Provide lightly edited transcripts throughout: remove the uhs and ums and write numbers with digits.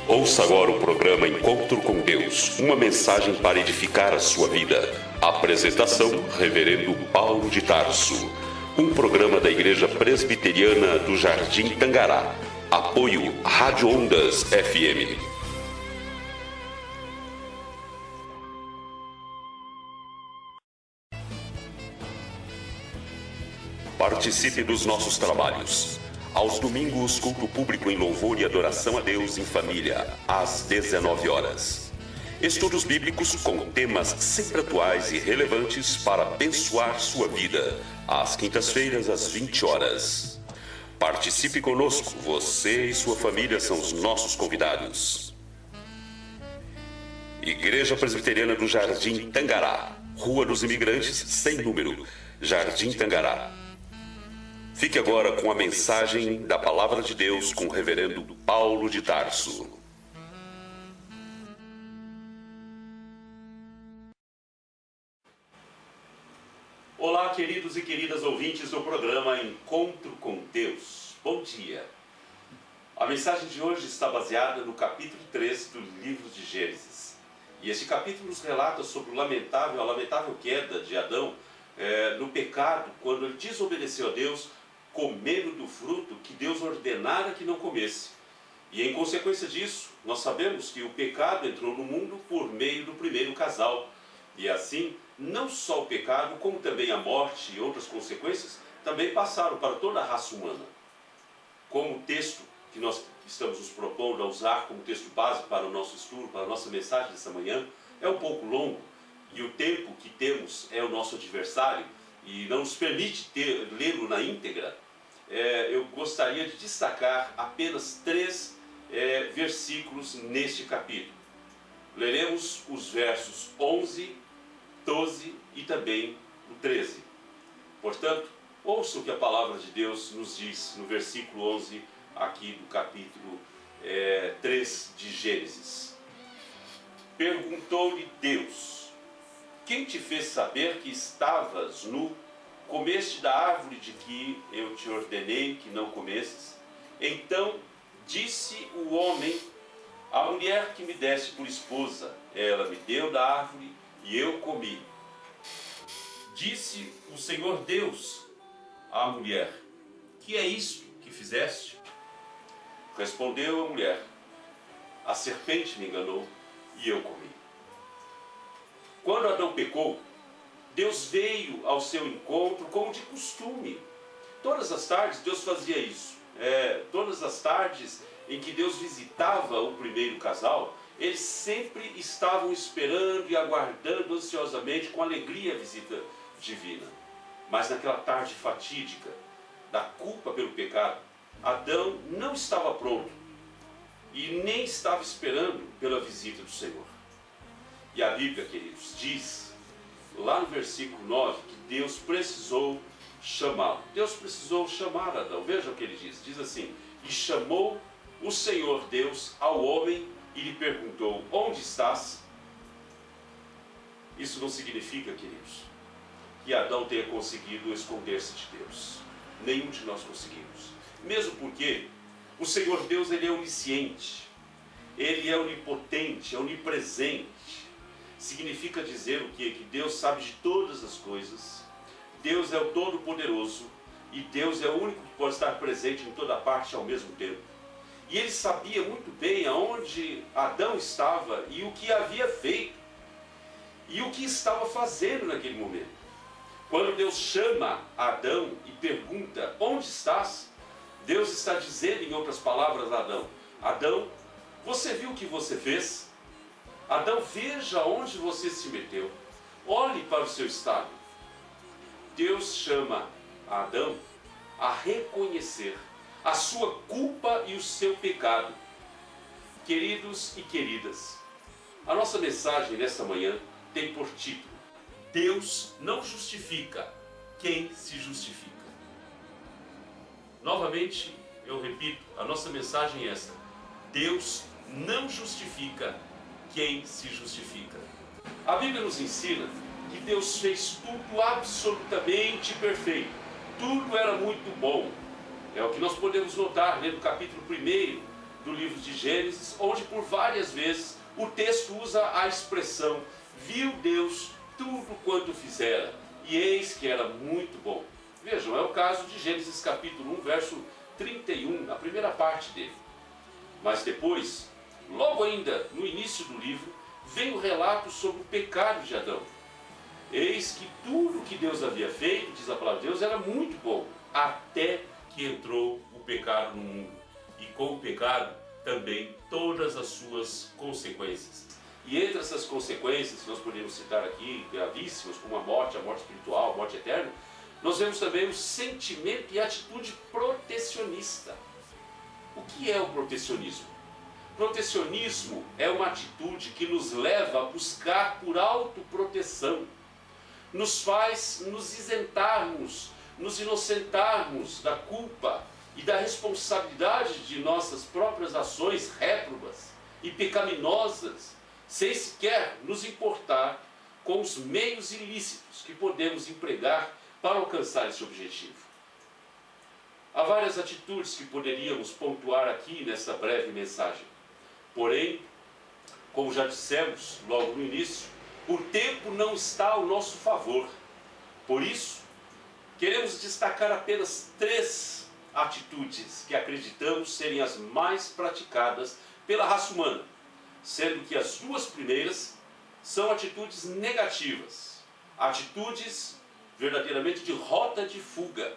Ouça agora o programa Encontro com Deus, uma mensagem para edificar a sua vida. Apresentação, Reverendo Paulo de Tarso. Um programa da Igreja Presbiteriana do Jardim Tangará. Apoio Rádio Ondas FM. Participe dos nossos trabalhos. Aos domingos, culto público em louvor e adoração a Deus em família, às 19 horas. Estudos bíblicos com temas sempre atuais e relevantes para abençoar sua vida, às quintas-feiras, às 20 horas. Participe conosco, você e sua família são os nossos convidados. Igreja Presbiteriana do Jardim Tangará, Rua dos Imigrantes, sem número, Jardim Tangará. Fique agora com a mensagem da Palavra de Deus com o Reverendo Paulo de Tarso. Olá, queridos e queridas ouvintes do programa Encontro com Deus. Bom dia. A mensagem de hoje está baseada no capítulo 3 do livro de Gênesis. E este capítulo nos relata sobre a lamentável queda de Adão no pecado, quando ele desobedeceu a Deus, comendo do fruto que Deus ordenara que não comesse. E em consequência disso, nós sabemos que o pecado entrou no mundo por meio do primeiro casal. E assim, não só o pecado, como também a morte e outras consequências, também passaram para toda a raça humana. Como o texto que nós estamos nos propondo a usar como texto base para o nosso estudo, para a nossa mensagem dessa manhã, é um pouco longo, e o tempo que temos é o nosso adversário, e não nos permite lê-lo na íntegra. Eu gostaria de destacar apenas 3 versículos neste capítulo. Leremos os versos 11, 12 e também o 13. Portanto, ouça o que a palavra de Deus nos diz no versículo 11 aqui do capítulo 3 de Gênesis. Perguntou-lhe Deus: quem te fez saber que estavas nu? Comeste da árvore de que eu te ordenei que não comesses? Então disse o homem: a mulher que me deste por esposa, ela me deu da árvore e eu comi. Disse o Senhor Deus à mulher: que é isto que fizeste? Respondeu a mulher: a serpente me enganou e eu comi. Quando Adão pecou, Deus veio ao seu encontro como de costume. Todas as tardes Deus fazia isso. Todas as tardes em que Deus visitava o primeiro casal, eles sempre estavam esperando e aguardando ansiosamente, com alegria, a visita divina. Mas naquela tarde fatídica da culpa pelo pecado, Adão não estava pronto e nem estava esperando pela visita do Senhor. E a Bíblia, queridos, diz lá no versículo 9, que Deus precisou chamá-lo. Deus precisou chamar Adão. Veja o que ele diz. Diz assim: e chamou o Senhor Deus ao homem e lhe perguntou: onde estás? Isso não significa, queridos, que Adão tenha conseguido esconder-se de Deus. Nenhum de nós conseguimos. Mesmo porque o Senhor Deus, ele é onisciente, ele é onipotente, é onipresente. Significa dizer o quê? Que Deus sabe de todas as coisas, Deus é o Todo-Poderoso e Deus é o único que pode estar presente em toda parte ao mesmo tempo. E ele sabia muito bem aonde Adão estava e o que havia feito e o que estava fazendo naquele momento. Quando Deus chama Adão e pergunta: onde estás? Deus está dizendo, em outras palavras, a Adão: Adão, você viu o que você fez? Adão, veja onde você se meteu. Olhe para o seu estado. Deus chama Adão a reconhecer a sua culpa e o seu pecado. Queridos e queridas, a nossa mensagem nesta manhã tem por título: Deus não justifica quem se justifica. Novamente, eu repito, a nossa mensagem é esta: Deus não justifica quem se justifica. A Bíblia nos ensina que Deus fez tudo absolutamente perfeito. Tudo era muito bom. É o que nós podemos notar no capítulo 1 do livro de Gênesis, onde por várias vezes o texto usa a expressão: viu Deus tudo quanto fizera, e eis que era muito bom. Vejam, é o caso de Gênesis capítulo 1, verso 31, a primeira parte dele. Mas depois, logo ainda no início do livro, vem o relato sobre o pecado de Adão. Eis que tudo que Deus havia feito, diz a palavra de Deus, era muito bom, até que entrou o pecado no mundo. E com o pecado também todas as suas consequências. E entre essas consequências, que nós podemos citar aqui, gravíssimas, como a morte espiritual, a morte eterna, nós vemos também o sentimento e a atitude protecionista. O que é o protecionismo? Protecionismo é uma atitude que nos leva a buscar por autoproteção. Nos faz nos isentarmos, nos inocentarmos da culpa e da responsabilidade de nossas próprias ações réprobas e pecaminosas, sem sequer nos importar com os meios ilícitos que podemos empregar para alcançar esse objetivo. Há várias atitudes que poderíamos pontuar aqui nessa breve mensagem. Porém, como já dissemos logo no início, o tempo não está ao nosso favor. Por isso, queremos destacar apenas 3 atitudes que acreditamos serem as mais praticadas pela raça humana, sendo que as 2 primeiras são atitudes negativas, atitudes verdadeiramente de rota de fuga.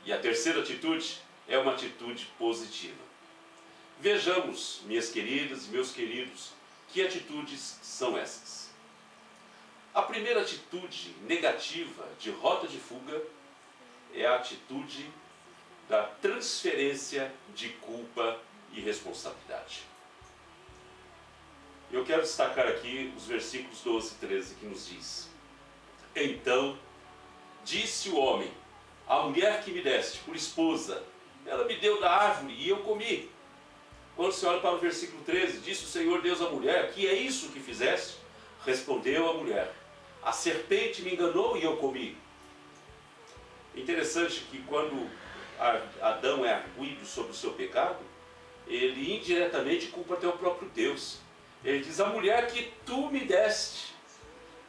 E a terceira atitude é uma atitude positiva. Vejamos, minhas queridas e meus queridos, que atitudes são essas. A primeira atitude negativa de rota de fuga é a atitude da transferência de culpa e responsabilidade. Eu quero destacar aqui os versículos 12 e 13 que nos diz: então disse o homem: a mulher que me deste por esposa, ela me deu da árvore e eu comi. Quando você olha para o versículo 13, disse o Senhor Deus à mulher: que é isso que fizeste? Respondeu a mulher: a serpente me enganou e eu comi. Interessante que quando Adão é arguido sobre o seu pecado, ele indiretamente culpa até o próprio Deus. Ele diz: a mulher que tu me deste,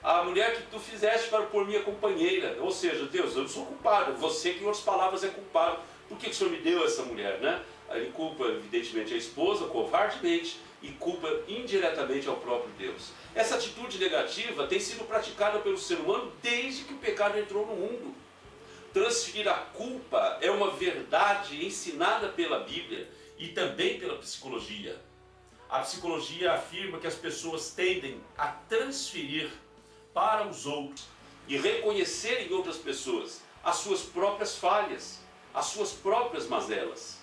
a mulher que tu fizeste para pôr minha companheira. Ou seja, Deus, eu não sou culpado, você que em outras palavras é culpado. Por que o Senhor me deu essa mulher, né? Ele culpa evidentemente a esposa, covardemente, e culpa indiretamente ao próprio Deus. Essa atitude negativa tem sido praticada pelo ser humano desde que o pecado entrou no mundo. Transferir a culpa é uma verdade ensinada pela Bíblia e também pela psicologia. A psicologia afirma que as pessoas tendem a transferir para os outros e reconhecer em outras pessoas as suas próprias falhas, as suas próprias mazelas.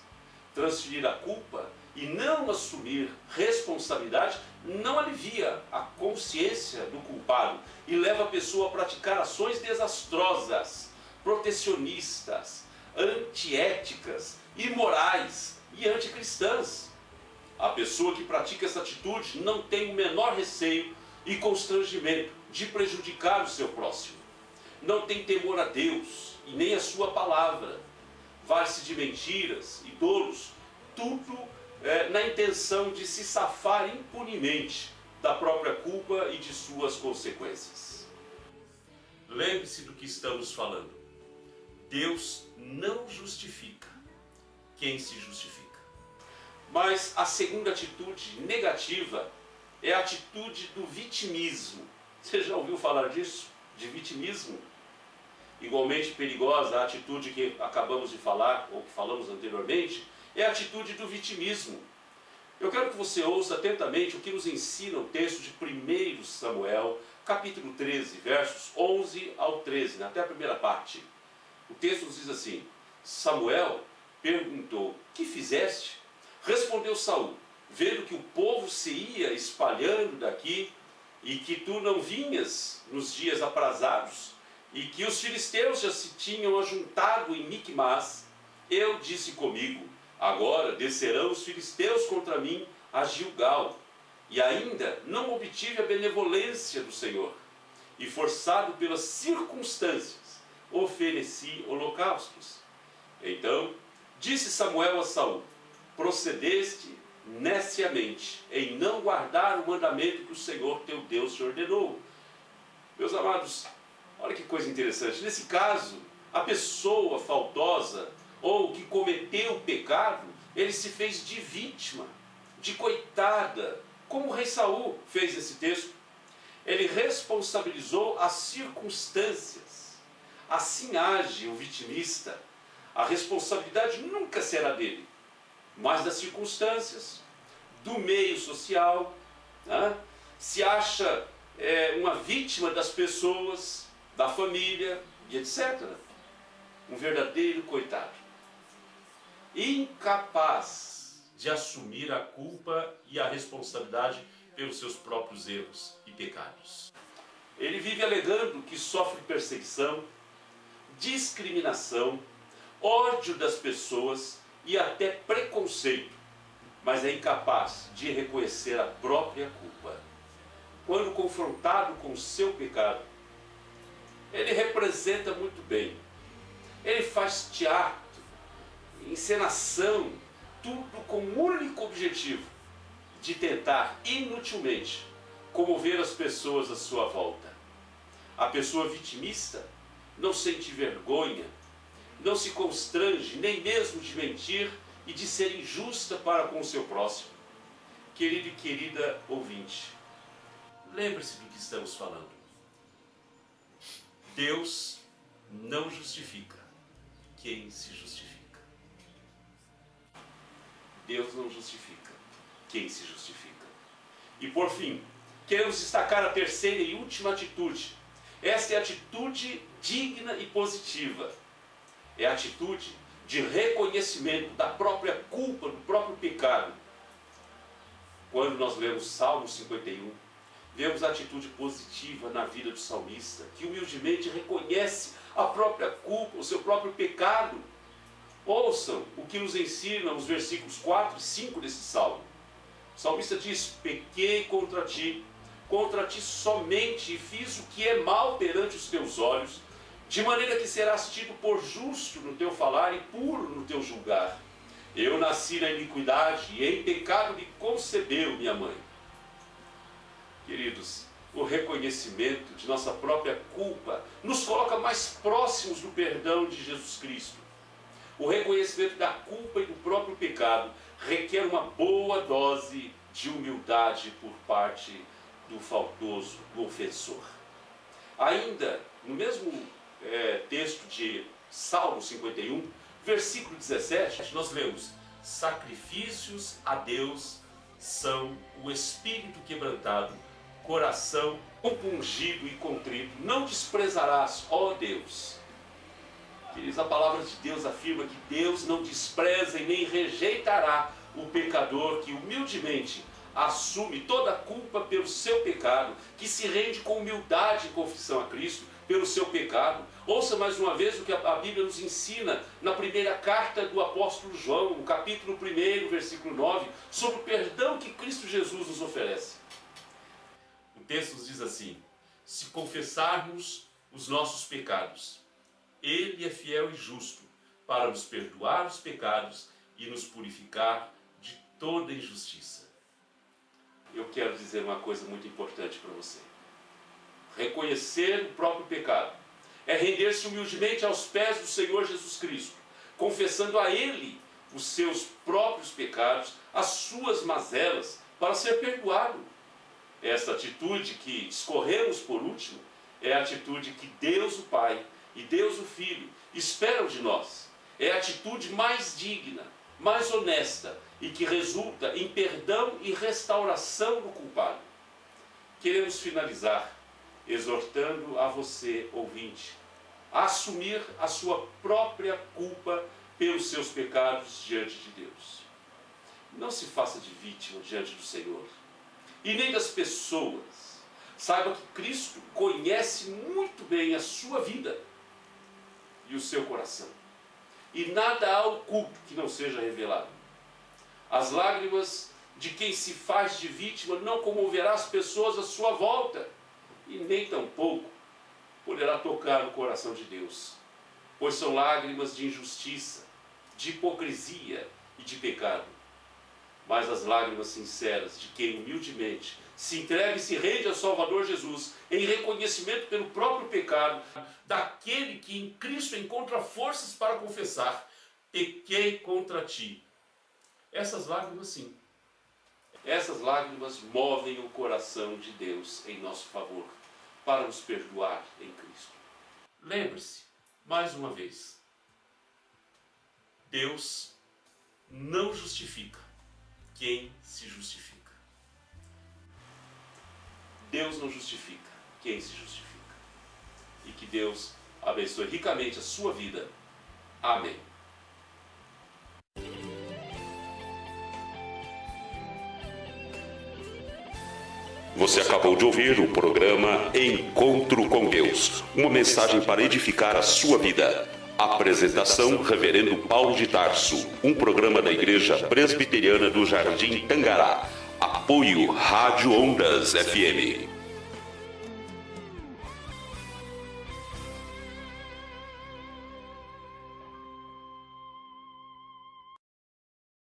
Transferir a culpa e não assumir responsabilidade não alivia a consciência do culpado e leva a pessoa a praticar ações desastrosas, protecionistas, antiéticas, imorais e anticristãs. A pessoa que pratica essa atitude não tem o menor receio e constrangimento de prejudicar o seu próximo. Não tem temor a Deus e nem a sua palavra. Vale-se de mentiras e dolos, tudo na intenção de se safar impunemente da própria culpa e de suas consequências. Lembre-se do que estamos falando. Deus não justifica quem se justifica. Mas a segunda atitude negativa é a atitude do vitimismo. Você já ouviu falar disso? De vitimismo? Igualmente perigosa a atitude que acabamos de falar, ou que falamos anteriormente, é a atitude do vitimismo. Eu quero que você ouça atentamente o que nos ensina o texto de 1 Samuel, capítulo 13, versos 11 ao 13, até a primeira parte. O texto nos diz assim: Samuel perguntou: que fizeste? Respondeu Saul: vendo que o povo se ia espalhando daqui, e que tu não vinhas nos dias aprazados, e que os filisteus já se tinham ajuntado em Micmas, eu disse comigo: agora descerão os filisteus contra mim a Gilgal. E ainda não obtive a benevolência do Senhor, e forçado pelas circunstâncias, ofereci holocaustos. Então disse Samuel a Saul: procedeste neciamente em não guardar o mandamento que o Senhor teu Deus te ordenou. Meus amados, olha que coisa interessante. Nesse caso, a pessoa faltosa ou que cometeu o pecado, ele se fez de vítima, de coitada, como o rei Saul fez nesse texto. Ele responsabilizou as circunstâncias. Assim age o vitimista. A responsabilidade nunca será dele, mas das circunstâncias, do meio social, né? Se acha uma vítima das pessoas, da família e etc. Um verdadeiro coitado. Incapaz de assumir a culpa e a responsabilidade pelos seus próprios erros e pecados. Ele vive alegando que sofre perseguição, discriminação, ódio das pessoas e até preconceito, mas é incapaz de reconhecer a própria culpa. Quando confrontado com o seu pecado, ele representa muito bem. Ele faz teatro, encenação, tudo com o único objetivo de tentar inutilmente comover as pessoas à sua volta. A pessoa vitimista não sente vergonha, não se constrange nem mesmo de mentir e de ser injusta para com o seu próximo. Querido e querida ouvinte, lembre-se do que estamos falando. Deus não justifica quem se justifica. Deus não justifica quem se justifica. E por fim, queremos destacar a terceira e última atitude. Esta é a atitude digna e positiva. É a atitude de reconhecimento da própria culpa, do próprio pecado. Quando nós lemos Salmo 51, vemos a atitude positiva na vida do salmista, que humildemente reconhece a própria culpa, o seu próprio pecado. Ouçam o que nos ensinam os versículos 4 e 5 desse salmo. O salmista diz: pequei contra ti somente, e fiz o que é mal perante os teus olhos, de maneira que serás tido por justo no teu falar e puro no teu julgar. Eu nasci na iniquidade, e em pecado me concebeu minha mãe. Queridos, o reconhecimento de nossa própria culpa nos coloca mais próximos do perdão de Jesus Cristo. O reconhecimento da culpa e do próprio pecado requer uma boa dose de humildade por parte do faltoso, do ofensor. Ainda no mesmo texto de Salmo 51, versículo 17, nós lemos: sacrifícios a Deus são o espírito quebrantado, coração compungido e contrito, não desprezarás, ó Deus. Queridos, a palavra de Deus afirma que Deus não despreza e nem rejeitará o pecador que humildemente assume toda a culpa pelo seu pecado, que se rende com humildade e confissão a Cristo pelo seu pecado. Ouça mais uma vez o que a Bíblia nos ensina na primeira carta do apóstolo João, no capítulo 1, versículo 9, sobre o perdão que Cristo Jesus nos oferece. O texto nos diz assim: se confessarmos os nossos pecados, Ele é fiel e justo para nos perdoar os pecados e nos purificar de toda injustiça. Eu quero dizer uma coisa muito importante para você. Reconhecer o próprio pecado é render-se humildemente aos pés do Senhor Jesus Cristo, confessando a Ele os seus próprios pecados, as suas mazelas, para ser perdoado. Esta atitude que escorremos por último é a atitude que Deus o Pai e Deus o Filho esperam de nós. É a atitude mais digna, mais honesta e que resulta em perdão e restauração do culpado. Queremos finalizar exortando a você, ouvinte, a assumir a sua própria culpa pelos seus pecados diante de Deus. Não se faça de vítima diante do Senhor e nem das pessoas. Saiba que Cristo conhece muito bem a sua vida e o seu coração. E nada há oculto que não seja revelado. As lágrimas de quem se faz de vítima não comoverá as pessoas à sua volta, e nem tampouco poderá tocar no coração de Deus, pois são lágrimas de injustiça, de hipocrisia e de pecado. mas as lágrimas sinceras de quem humildemente se entrega e se rende ao Salvador Jesus em reconhecimento pelo próprio pecado, daquele que em Cristo encontra forças para confessar: pequei contra ti. Essas lágrimas, sim. Essas lágrimas movem o coração de Deus em nosso favor, para nos perdoar em Cristo. Lembre-se, mais uma vez, Deus não justifica quem se justifica. Deus não justifica quem se justifica. E que Deus abençoe ricamente a sua vida. Amém. Você acabou de ouvir o programa Encontro com Deus, uma mensagem para edificar a sua vida. Apresentação: Reverendo Paulo de Tarso, um programa da Igreja Presbiteriana do Jardim Tangará. Apoio: Rádio Ondas FM.